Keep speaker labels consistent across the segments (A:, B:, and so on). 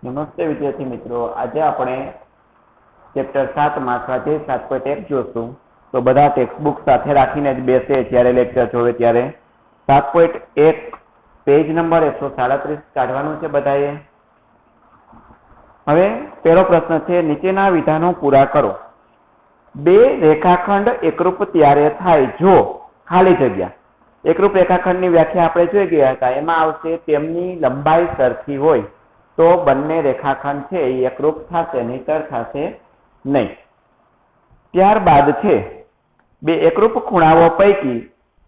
A: નમસ્તે વિદ્યાર્થી મિત્રો, આજે આપણે ચેપ્ટર 7 માં સ્વાધ્યાય 7.1 જોશું. તો બધા ટેક્સ્ટબુક સાથે રાખીને જ બેસે જ્યારે લેક્ચર જોવે ત્યારે 7.1 પેજ નંબર 137 કાઢવાનું છે બધાએ. હવે પહેલો પ્રશ્ન છે, નીચેના વિધાનો પૂરા કરો. બે રેખાખંડ એકરૂપ ત્યારે થાય જો ખાલી જગ્યા. એકરૂપ રેખાખંડની વ્યાખ્યા આપણે જોઈ ગયા હતા. એમાં આવશે તેમની લંબાઈ સરખી હોય તો બંને રેખાખંડ છે એ એકરૂપ થશે, નહીતર થશે નહીં. ત્યારબાદ છે, બે એકરૂપ ખૂણાઓ પૈકી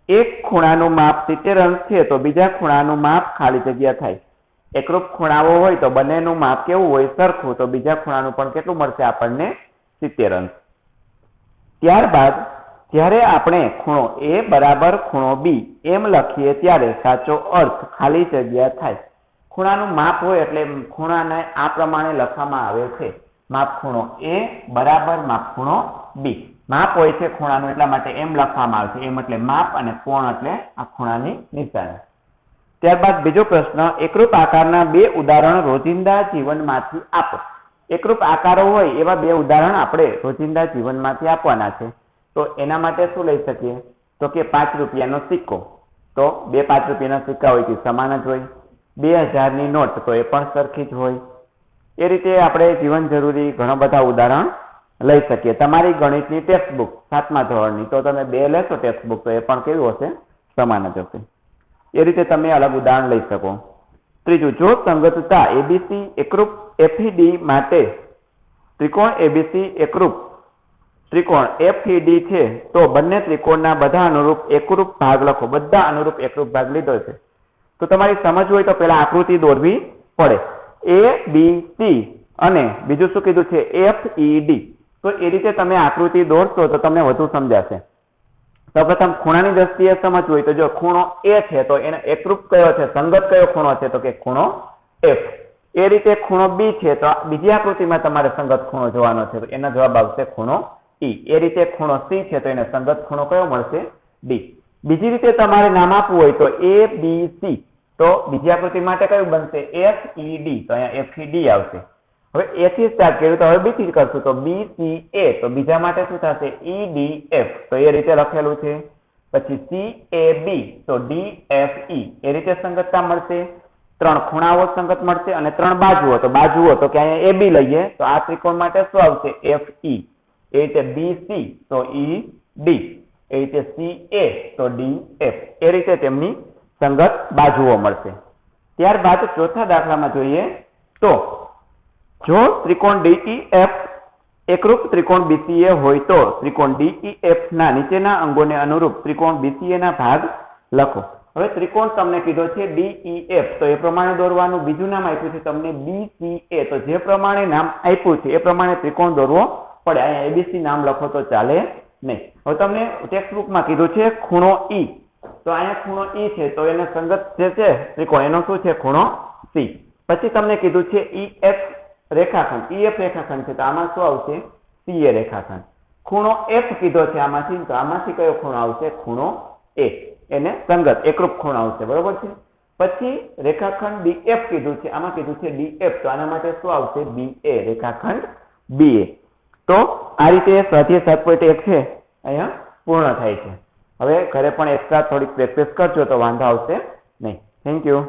A: એક ખૂણાનું માપ 70 અંશ છે તો બીજા ખૂણાનું માપ ખાલી જગ્યા થાય. એકરૂપ ખૂણાઓ હોય તો બંનેનું માપ કેવું હોય? સરખું. તો બીજા ખૂણાનું પણ કેટલું મળશે આપણને? 70 અંશ. ત્યારબાદ જ્યારે આપણે ખૂણો A બરાબર ખૂણો B એમ લખીએ ત્યારે સાચો અર્થ ખાલી જગ્યા થાય. ખૂણાનું માપ હોય એટલે ખૂણાને આ પ્રમાણે લખવામાં આવે છે, માપ ખૂણો A બરાબર માપ ખૂણો B. માપ હોય છે ખૂણાનું એટલા માટે એમ લખવામાં આવે છે. એમ એટલે માપ અને કોણ એટલે આ ખૂણાની નિશાની. ત્યારબાદ બીજો પ્રશ્ન, એકરૂપ આકારના બે ઉદાહરણ રોજિંદા જીવનમાંથી આપો. એકરૂપ આકારો હોય એવા બે ઉદાહરણ આપણે રોજિંદા જીવનમાંથી આપવાના છે. તો એના માટે શું લઈ શકીએ? તો કે 5 રૂપિયાનો સિક્કો. તો બે 5 રૂપિયાના સિક્કા હોય તે સમાન જ હોય. 2000ની નોટ તો એ પણ સરખી જ હોય. એ રીતે આપણે જીવન જરૂરી ઘણા બધા ઉદાહરણ લઈ શકીએ. તમારી ગણિતની ટેક્સ્ટબુક 7મા ધોરણની, તો તમે 2 લેશો ટેક્સ્ટબુક તો એ પણ કેવું હશે? સમાન જ હશે. એ રીતે તમે અલગ ઉદાહરણ લઈ શકો. ત્રીજું, જો સંગતતા ABC એકરૂપ FED માટે ત્રિકોણ ABC એકરૂપ ત્રિકોણ FED છે તો બંને ત્રિકોણના બધા અનુરૂપ એકરૂપ ભાગ લખો. બધા અનુરૂપ એકરૂપ ભાગ લીધો છે. તો તમારી સમજ હોય તો પેલા આકૃતિ દોરવી પડે. ABC અને બીજું શું કીધું છે? FED. તો એ રીતે તમે આકૃતિ દોરશો તો તમને વધુ સમજાશે. સૌપ્રથમ ખૂણાની દ્રષ્ટિએ સમજવું હોય તો જો ખૂણો A છે તો એને એકરૂપ કયો છે, સંગત કયો ખૂણો છે? તો કે ખૂણો F. એ રીતે ખૂણો B છે તો બીજી આકૃતિમાં તમારે સંગત ખૂણો જોવાનો છે, તો એનો જવાબ આવશે ખૂણો E. એ રીતે ખૂણો C છે તો એને સંગત ખૂણો કયો મળશે? D. બીજી રીતે તમારે નામ આપવું હોય તો ABC, તો બીજી આકૃતિ માટે કયું બનશે? FED. તો અહીંયા FED આવશે. હવે A થી સ્ટાર્ટ કર્યું તો હવે B થી કરશું તો BCA. તો બીજા માટે શું થશે? EDF. તો એ રીતે લખેલું છે. પછી CAB તો DFE. એ રીતે સંગતતા મળશે. 3 ખૂણાઓ સંગત મળશે અને 3 બાજુઓ. તો બાજુઓ તો કે અહીંયા AB લઈએ તો આ ત્રિકોણ માટે શું આવશે? FE. એ રીતે BC તો ED. એ રીતે CA તો DF. એ રીતે તેમની સંગત બાજુઓ મળશે. ત્યારબાદ ચોથા દાખલામાં જોઈએ તો જો ત્રિકોણ DEF એકરૂપ ત્રિકોણ BCA હોય તો ત્રિકોણ DEF ના નીચેના અંગોને અનુરૂપ ત્રિકોણ BCA ના ભાગ લખો. હવે ત્રિકોણ તમને કીધો છે DEF તો એ પ્રમાણે દોરવાનું. બીજું નામ આપ્યું છે તમને BCA તો જે પ્રમાણે નામ આપ્યું છે એ પ્રમાણે ત્રિકોણ દોરવો પડે. અહીંયા ABC નામ લખો તો ચાલે નહીં. હવે તમને ટેક્સ્ટબુકમાં કીધું છે ખૂણો E. તો અહીંયા ખૂણો E છે તો એને સંગત જે છે ત્રિકોણ એનો શું છે? ખૂણો C. પછી તમને કીધું છે EF રેખાખંડ. EF રેખાખંડ છે તો આમાં શું આવશે? CA રેખાખંડ. ખૂણો F કીધો છે આમાંથી, તો આમાંથી કયો ખૂણો આવશે? ખૂણો A. એને સંગત એકરૂપ ખૂણો આવશે. બરોબર છે. પછી રેખાખંડ DF કીધું છે, આમાં કીધું છે DF તો આના માટે શું આવશે? BA રેખાખંડ BA. તો આ રીતે સ્વાધ્યાય 7.1 છે અહીંયા પૂર્ણ થાય છે. હવે ઘરે પણ એક્સ્ટ્રા થોડીક પ્રેક્ટિસ કરજો તો વાંધો આવશે નહીં. Thank you.